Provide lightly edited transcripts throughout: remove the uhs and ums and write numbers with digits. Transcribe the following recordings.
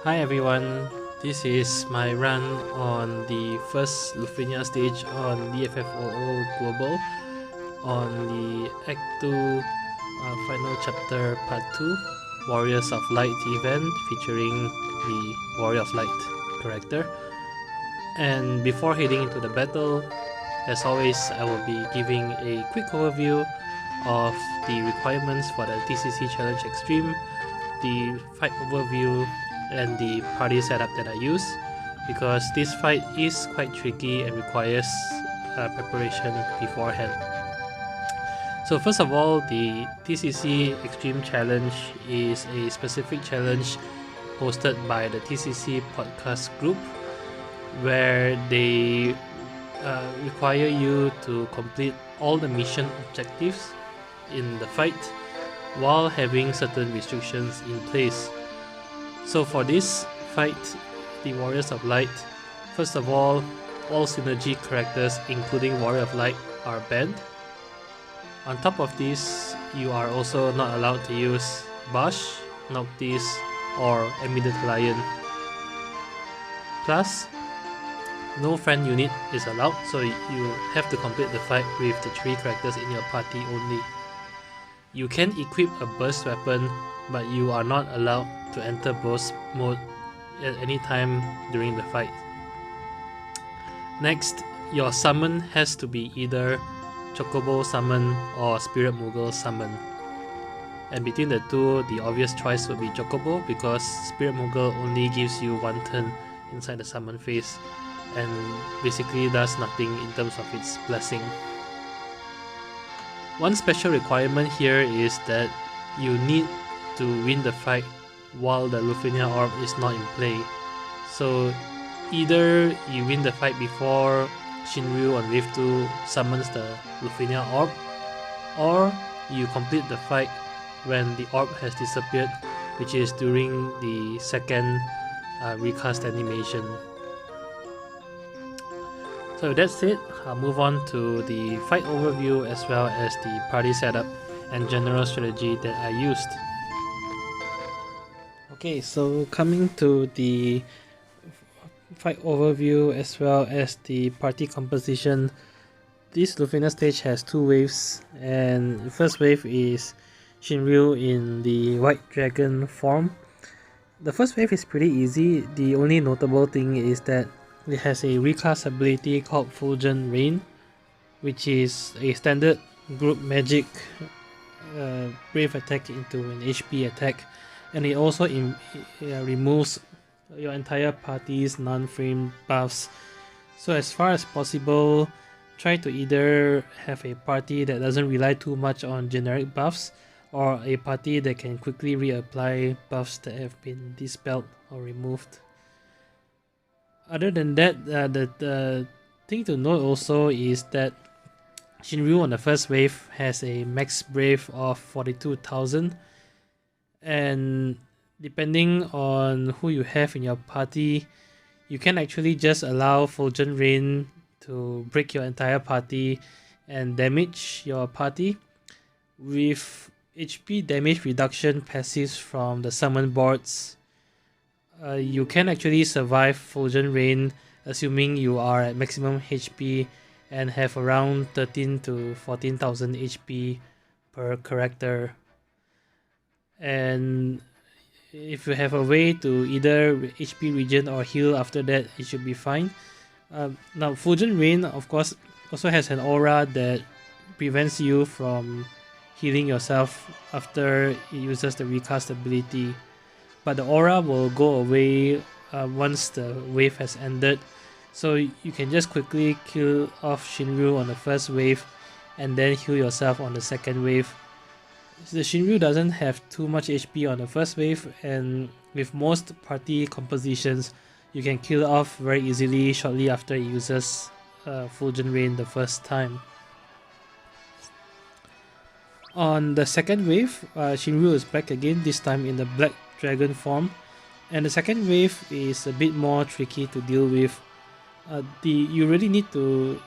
Hi everyone, this is my run on the first Lufenia stage on DFFOO Global on the Act 2 final chapter part 2 Warriors of Light event featuring the Warrior of Light character. And before heading into the battle, as always, I will be giving a quick overview of the requirements for the TCC Challenge Extreme, the fight overview, and the party setup that I use, because this fight is quite tricky and requires preparation beforehand. So first of all, the TCC Extreme Challenge is a specific challenge hosted by the TCC podcast group, where they require you to complete all the mission objectives in the fight while having certain restrictions in place. So for this fight, the Warriors of Light, first of all synergy characters including Warrior of Light are banned. On top of this, you are also not allowed to use Bash, Noctis, or Eminent Lion. Plus, no friend unit is allowed, so you have to complete the fight with the 3 characters in your party only. You can equip a burst weapon, but you are not allowed to enter burst mode at any time during the fight. Next, your summon has to be either Chocobo summon or Spirit Moogle summon. And between the two, the obvious choice would be Chocobo, because Spirit Moogle only gives you 1 turn inside the summon phase and basically does nothing in terms of its blessing. One special requirement here is that you need to win the fight while the Lufenia Orb is not in play. So either you win the fight before Shinryu on wave 2 summons the Lufenia Orb, or you complete the fight when the orb has disappeared, which is during the second recast animation. So that's it. I'll move on to the fight overview as well as the party setup and general strategy that I used. Okay, so coming to the fight overview as well as the party composition, this Lufenia stage has 2 waves, and the first wave is Shinryu in the White Dragon form. The first wave is pretty easy. The only notable thing is that it has a recast ability called Fulgent Rain, which is a standard group magic brave attack into an HP attack, and it also removes your entire party's non-frame buffs. So as far as possible, try to either have a party that doesn't rely too much on generic buffs, or a party that can quickly reapply buffs that have been dispelled or removed. Other than that, the thing to note also is that Shinryu on the first wave has a max brave of 42,000, and depending on who you have in your party, you can actually just allow Fulgent Rain to break your entire party and damage your party. With HP damage reduction passives from the summon boards, you can actually survive Fulgent Rain assuming you are at maximum HP and have around 13 to 14,000 HP per character. And if you have a way to either HP regen or heal after that, it should be fine. Now, Fulgent Rain, of course, also has an aura that prevents you from healing yourself after it uses the recast ability, but the aura will go away once the wave has ended, so you can just quickly kill off Shinryu on the first wave and then heal yourself on the second wave. The Shinryu doesn't have too much HP on the first wave, and with most party compositions, you can kill off very easily shortly after it uses Fulgent Rain the first time. On the second wave, Shinryu is back again, this time in the Black Dragon form, and the second wave is a bit more tricky to deal with. You really need to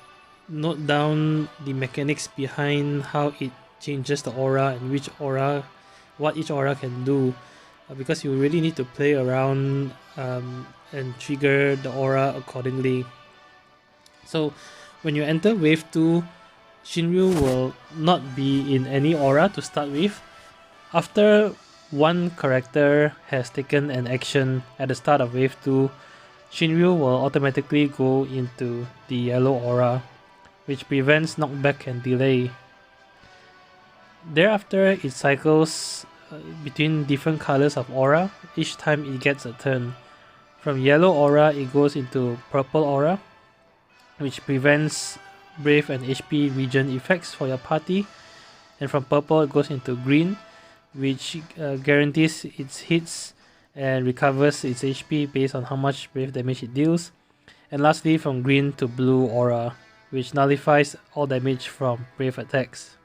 note down the mechanics behind how it changes the aura and what each aura can do. because you really need to play around and trigger the aura accordingly. So when you enter wave 2, Shinryu will not be in any aura to start with. After one character has taken an action at the start of wave 2, Shinryu will automatically go into the yellow aura, which prevents knockback and delay. Thereafter, it cycles between different colors of aura each time it gets a turn. From yellow aura, it goes into purple aura, which prevents Brave and HP regen effects for your party. And from purple, it goes into green, which guarantees its hits and recovers its HP based on how much Brave damage it deals. And lastly, from green to blue aura, which nullifies all damage from Brave attacks.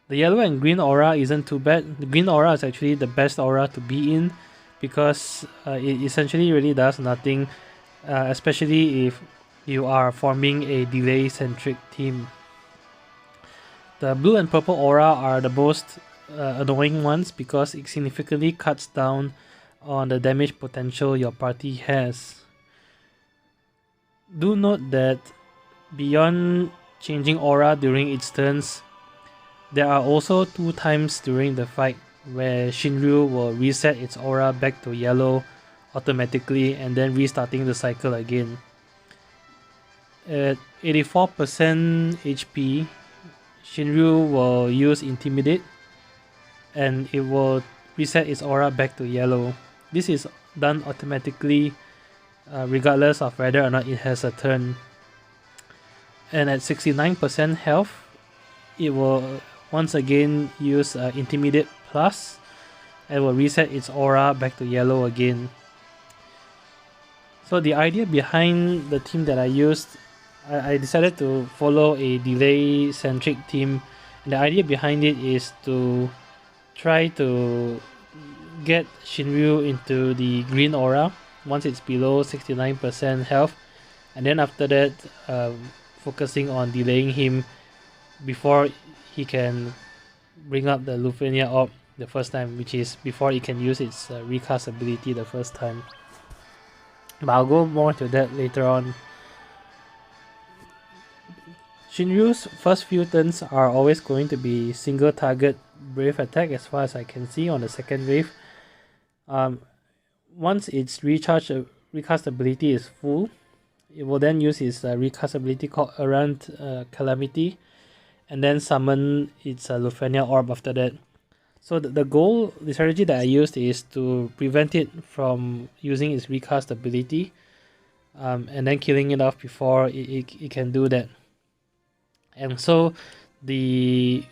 The yellow and green aura isn't too bad. The green aura is actually the best aura to be in because it essentially really does nothing, especially if you are forming a delay-centric team. The blue and purple aura are the most annoying ones because it significantly cuts down on the damage potential your party has. Do note that beyond changing aura during its turns, there are also 2 times during the fight where Shinryu will reset its aura back to yellow automatically and then restarting the cycle again. At 84% HP, Shinryu will use Intimidate and it will reset its aura back to yellow. This is done automatically regardless of whether or not it has a turn. And at 69% health, it will once again use Intimidate Plus and will reset its aura back to yellow again. So the idea behind the team that I used, I decided to follow a delay-centric team. And the idea behind it is to try to get Shinryu into the green aura once it's below 69% health. And then after that, focusing on delaying him before he can bring up the Lufenia Orb the first time, which is before he can use its recast ability the first time. But I'll go more to that later on. Shinryu's first few turns are always going to be single target Brave attack as far as I can see on the second wave. Once its recast ability is full, it will then use its recast ability called Errant Calamity and then summon its Lufenia Orb after that. So the strategy that I used is to prevent it from using its recast ability and then killing it off before it can do that. And so the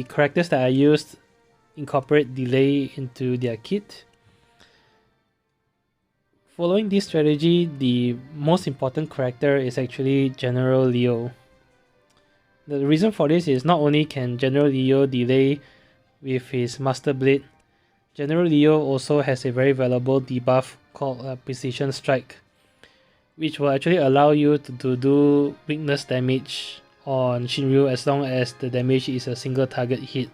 characters that I used incorporate delay into their kit. Following this strategy, the most important character is actually General Leo. The reason for this is not only can General Leo delay with his Master Blade, General Leo also has a very valuable debuff called Precision Strike, which will actually allow you to do weakness damage on Shinryu as long as the damage is a single target hit.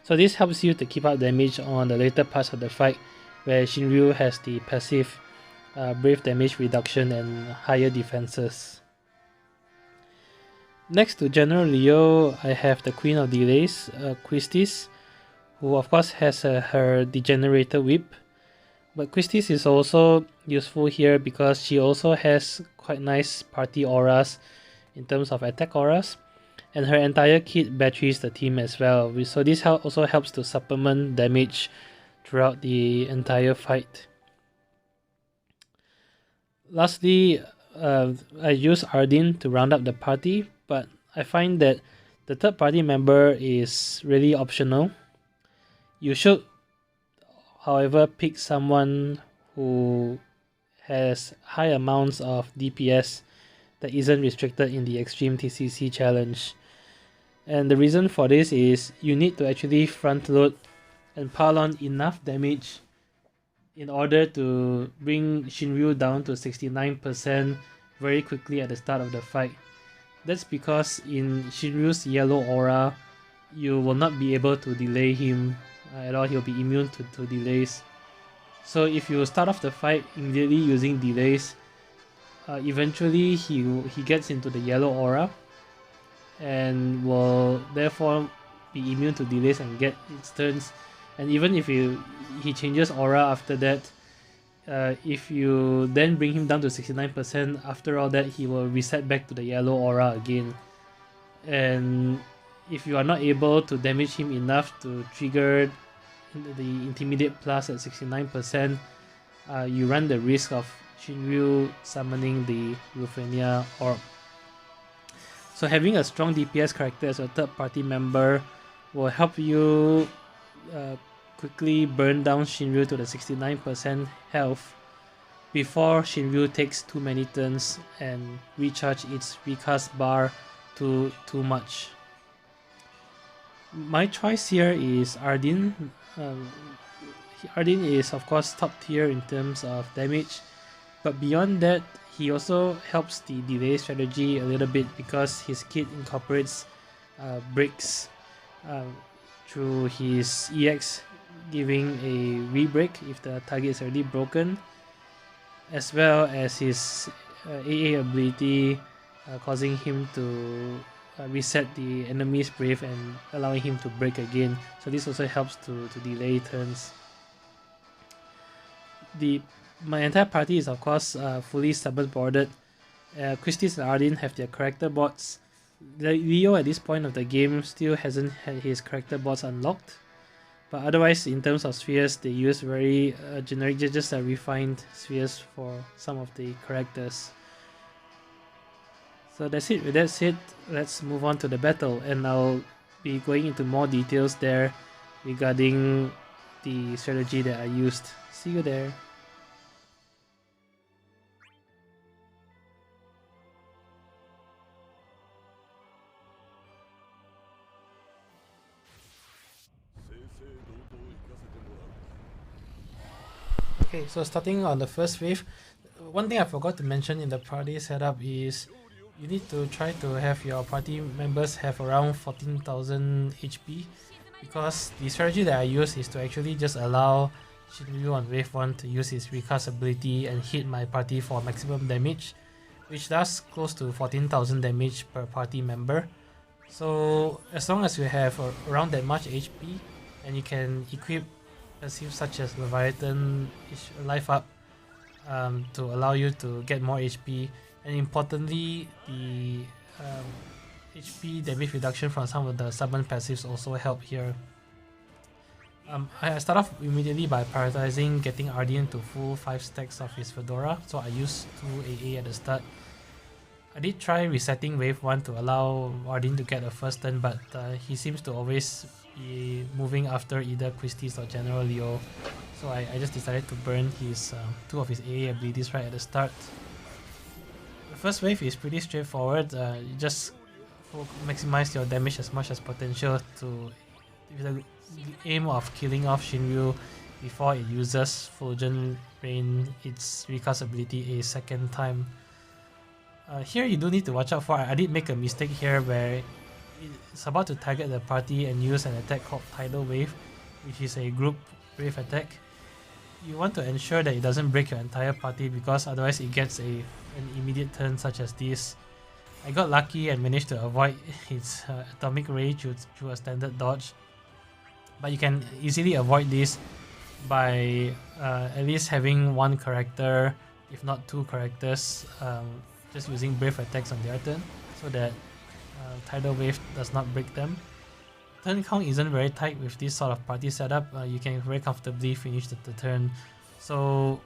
So this helps you to keep up damage on the later parts of the fight where Shinryu has the passive Brave damage reduction and higher defenses. Next to General Leo, I have the Queen of Delays, Quistis, who of course has her Degenerator Whip. But Quistis is also useful here because she also has quite nice party auras in terms of attack auras, and her entire kit batteries the team as well. So this also helps to supplement damage throughout the entire fight. Lastly, I use Ardyn to round up the party, but I find that the third party member is really optional. You should, however, pick someone who has high amounts of DPS that isn't restricted in the Extreme TCC challenge. And the reason for this is you need to actually front load and pile on enough damage in order to bring Shinryu down to 69% very quickly at the start of the fight. That's because in Shinryu's yellow aura, you will not be able to delay him at all. He'll be immune to delays. So if you start off the fight immediately using delays, eventually he gets into the yellow aura and will therefore be immune to delays and get its turns. And even if he changes aura after that, if you then bring him down to 69%, after all that he will reset back to the yellow aura again. And if you are not able to damage him enough to trigger the Intimidate Plus at 69%, you run the risk of Shinryu summoning the Ruthenia Orb. So having a strong DPS character as a third party member will help you quickly burn down Shinryu to the 69% health before Shinryu takes too many turns and recharge its recast bar too much. My choice here is Ardyn. Ardyn is of course top tier in terms of damage, but beyond that he also helps the delay strategy a little bit because his kit incorporates breaks through his EX, giving a re-break if the target is already broken, as well as his AA ability causing him to reset the enemy's brave and allowing him to break again. So this also helps to delay turns. My entire party is of course fully summon boarded. Christie's and Ardyn have their character bots. Leo at this point of the game still hasn't had his character bots unlocked, but otherwise in terms of spheres they use very generic, just refined spheres for some of the characters. So that's it. With that said, let's move on to the battle, and I'll be going into more details there regarding the strategy that I used. See you there. Okay, so starting on the first wave, one thing I forgot to mention in the party setup is you need to try to have your party members have around 14,000 HP, because the strategy that I use is to actually just allow Shinryu on wave 1 to use his recast ability and hit my party for maximum damage, which does close to 14,000 damage per party member. So as long as you have around that much HP and you can equip passives such as Leviathan Life Up to allow you to get more HP, and importantly the HP damage reduction from some of the summon passives also help here. I start off immediately by prioritizing getting Ardyn to full 5 stacks of his Fedora, so I used 2 AA at the start. I did try resetting wave 1 to allow Ardyn to get a first turn, but he seems to always be moving after either Christie's or General Leo, so I just decided to burn his 2 of his AA abilities right at the start. The first wave is pretty straightforward. You just maximize your damage as much as potential with the aim of killing off Shinryu before it uses Fulgent Rain, its recast ability, a second time. Here you do need to watch out for. I did make a mistake here where it's about to target the party and use an attack called Tidal Wave, which is a group wave attack. You want to ensure that it doesn't break your entire party, because otherwise it gets an immediate turn such as this. I got lucky and managed to avoid its Atomic Ray through a standard dodge, but you can easily avoid this by at least having one character, if not 2 characters, just using brave attacks on their turn, so that Tidal Wave does not break them. Turn count isn't very tight with this sort of party setup. You can very comfortably finish the turn. So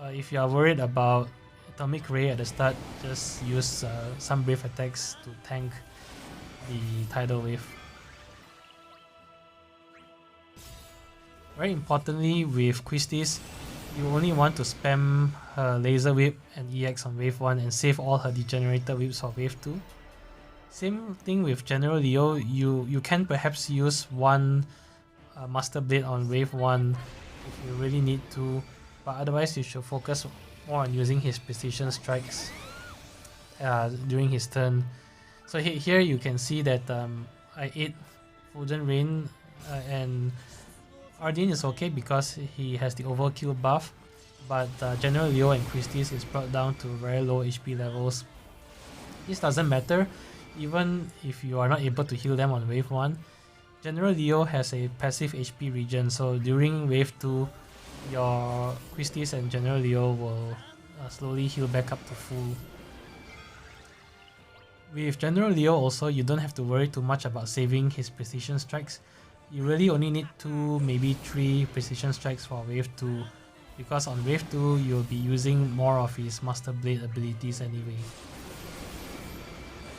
if you are worried about Atomic Ray at the start, just use some brave attacks to tank the Tidal Wave. Very importantly, with Christie's, you only want to spam her Laser Whip and EX on wave 1 and save all her Degenerator Whips for wave 2. Same thing with General Leo, you can perhaps use one Master Blade on wave 1 if you really need to, but otherwise you should focus more on using his Precision Strikes during his turn. So here you can see that I ate Fulgent Rain and Ardenn is okay because he has the overkill buff, but General Leo and Christie's is brought down to very low HP levels. This doesn't matter, even if you are not able to heal them on wave 1. General Leo has a passive HP regen, so during wave 2, your Christie's and General Leo will slowly heal back up to full. With General Leo also, you don't have to worry too much about saving his precision strikes. You really only need 2, maybe 3 precision strikes for wave 2, because on wave 2 you'll be using more of his Master Blade abilities anyway.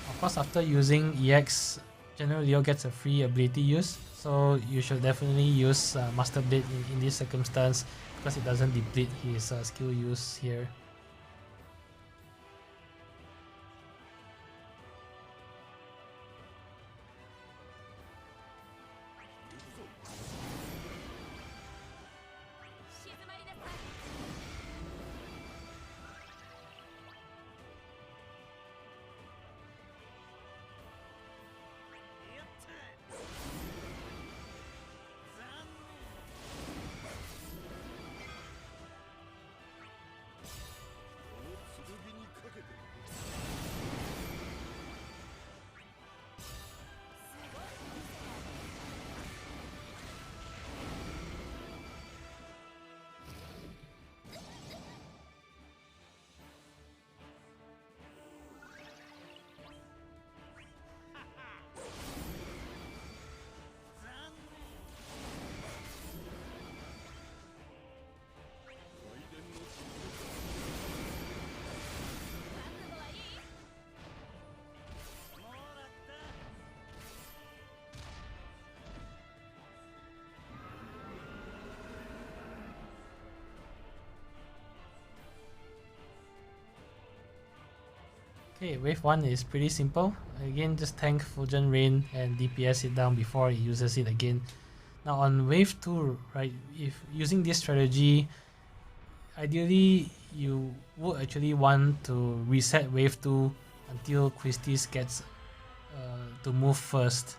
Of course, after using EX, General Leo gets a free ability use, so you should definitely use Master Blade in this circumstance because it doesn't deplete his skill use here. Okay, wave 1 is pretty simple. Again, just tank Fulgent Rain and DPS it down before it uses it again. Now on wave 2, right, if using this strategy, ideally you would actually want to reset wave 2 until Christie's gets to move first.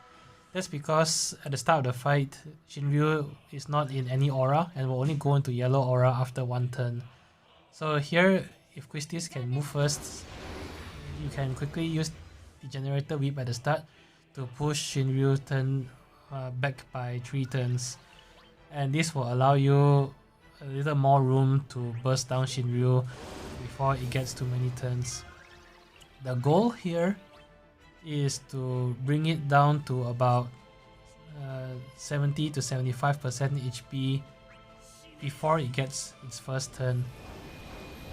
That's because at the start of the fight, Shinryu is not in any aura and will only go into yellow aura after 1 turn. So here, if Christie's can move first, you can quickly use the Generator Whip at the start to push Shinryu turn back by 3 turns. And this will allow you a little more room to burst down Shinryu before it gets too many turns. The goal here is to bring it down to about 70 to 75% HP before it gets its first turn.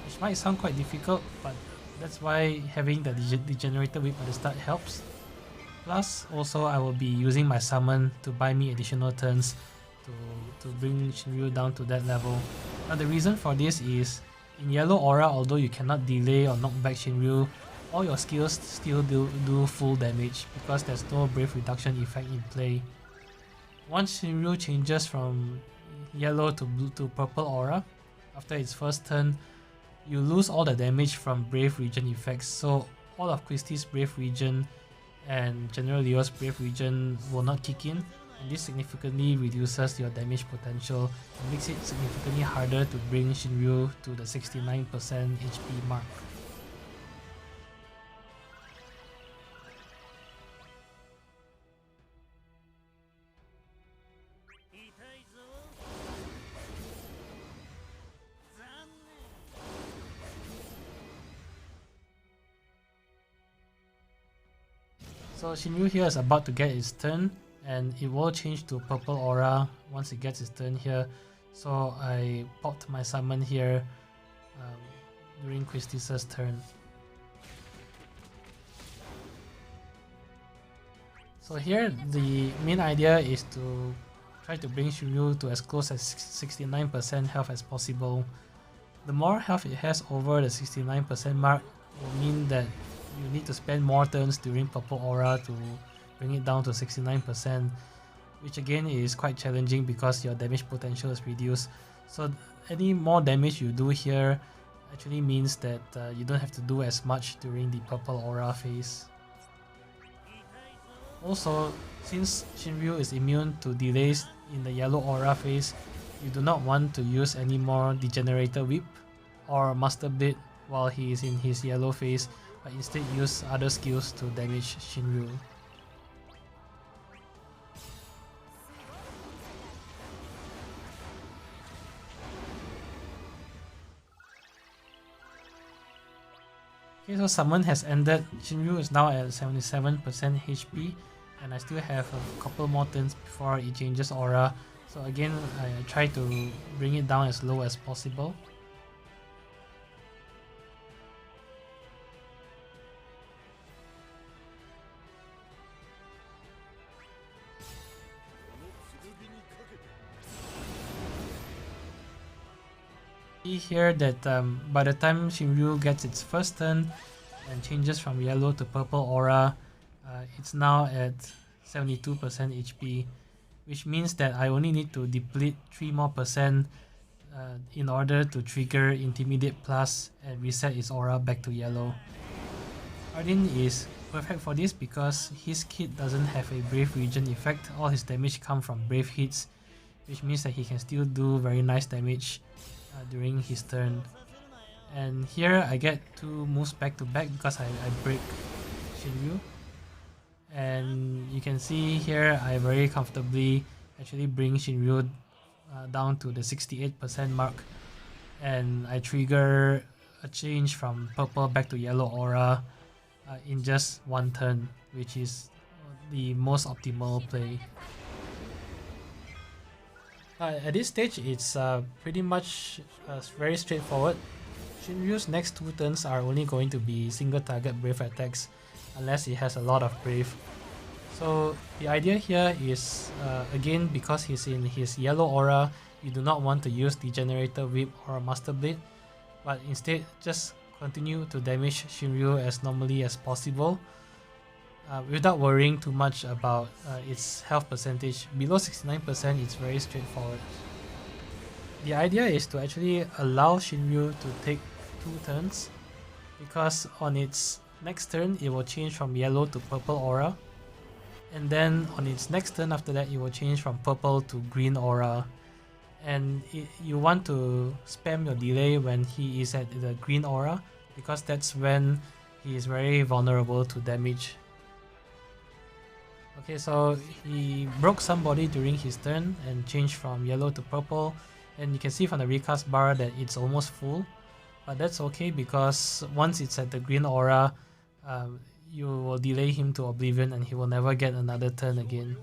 Which might sound quite difficult, but that's why having the Generator Whip at the start helps. Plus, also I will be using my summon to buy me additional turns to bring Shinryu down to that level. Now the reason for this is, in Yellow Aura, although you cannot delay or knock back Shinryu, all your skills still do full damage because there's no Brave Reduction effect in play. Once Shinryu changes from Yellow to Blue to Purple Aura, after its first turn, you lose all the damage from Brave Regen effects, so all of Christie's Brave Regen and General Leo's Brave Regen will not kick in, and this significantly reduces your damage potential and makes it significantly harder to bring Shinryu to the 69% HP mark. So Shinryu here is about to get its turn, and it will change to Purple Aura once it gets its turn here. So I popped my summon here during Christie's turn. So here the main idea is to try to bring Shinryu to as close as 69% health as possible. The more health it has over the 69% mark will mean that you need to spend more turns during Purple Aura to bring it down to 69%, which again is quite challenging because your damage potential is reduced. So any more damage you do here actually means that you don't have to do as much during the Purple Aura phase. Also, since Shinryu is immune to delays in the yellow aura phase, you do not want to use any more Degenerator Whip or Master Blade while he is in his yellow phase, but instead use other skills to damage Shinryu. Okay, so summon has ended. Shinryu is now at 77% HP, and I still have a couple more turns before it changes aura. So again, I try to bring it down as low as possible. See here that by the time Shinryu gets its first turn and changes from yellow to purple aura, it's now at 72% HP, which means that I only need to deplete 3 more percent in order to trigger Intimidate Plus and reset its aura back to yellow. Ardyn is perfect for this because his kit doesn't have a Brave Regen effect. All his damage comes from Brave hits, which means that he can still do very nice damage during his turn. And here I get 2 moves back to back because I break Shinryu. And you can see here I very comfortably actually bring Shinryu down to the 68% mark, and I trigger a change from purple back to yellow aura in just 1 turn, which is the most optimal play. At this stage, it's pretty much very straightforward. Shinryu's next 2 turns are only going to be single target Brave attacks unless he has a lot of Brave. So the idea here is, again, because he's in his yellow aura, you do not want to use Degenerator Whip or Master Blade, but instead just continue to damage Shinryu as normally as possible without worrying too much about its health percentage. Below 69%, it's very straightforward. The idea is to actually allow Shinryu to take 2 turns, because on its next turn it will change from yellow to purple aura, and then on its next turn after that it will change from purple to green aura, and you want to spam your delay when he is at the green aura, because that's when he is very vulnerable to damage. Okay, so he broke somebody during his turn and changed from yellow to purple, and you can see from the recast bar that it's almost full, but that's okay because once it's at the green aura, you will delay him to oblivion and he will never get another turn again.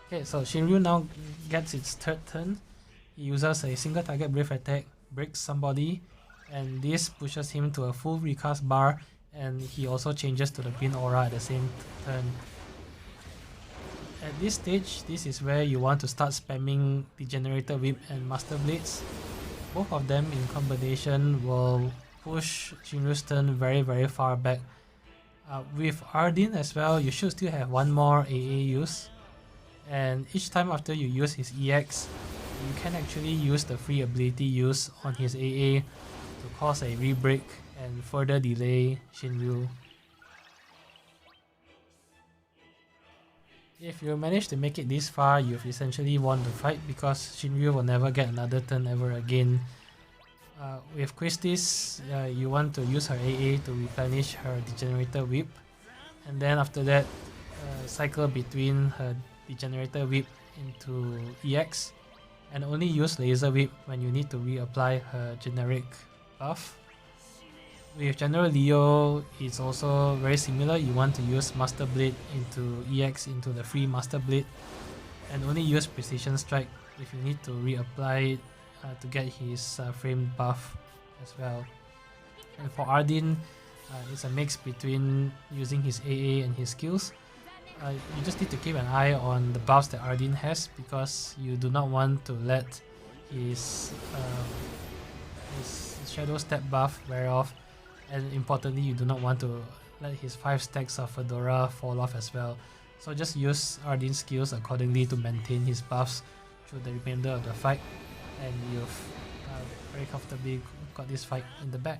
Okay, so Shinryu now gets its 3rd turn. He uses a single target Brave attack, breaks somebody, and this pushes him to a full recast bar, and he also changes to the green aura at the same turn. At this stage, this is where you want to start spamming Degenerator Whip and Master Blades. Both of them in combination will push Shinryu's turn very far back. With Ardyn as well, you should still have 1 more AA use, and each time after you use his EX, you can actually use the free ability use on his AA to cause a rebreak and further delay Shinryu. If you manage to make it this far, you've essentially won the fight because Shinryu will never get another turn ever again. With Quistis, you want to use her AA to replenish her Degenerator Whip, and then after that, cycle between her Degenerator Whip into EX, and only use Laser Whip when you need to reapply her generic buff. With General Leo, it's also very similar. You want to use Master Blade into EX into the free Master Blade, and only use Precision Strike if you need to reapply it to get his frame buff as well. And for Ardyn, it's a mix between using his AA and his skills. You just need to keep an eye on the buffs that Ardyn has, because you do not want to let his Shadow Step buff wear off, and importantly you do not want to let his 5 stacks of Fedora fall off as well. So just use Ardyn's skills accordingly to maintain his buffs through the remainder of the fight, and you've very comfortably got this fight in the bag.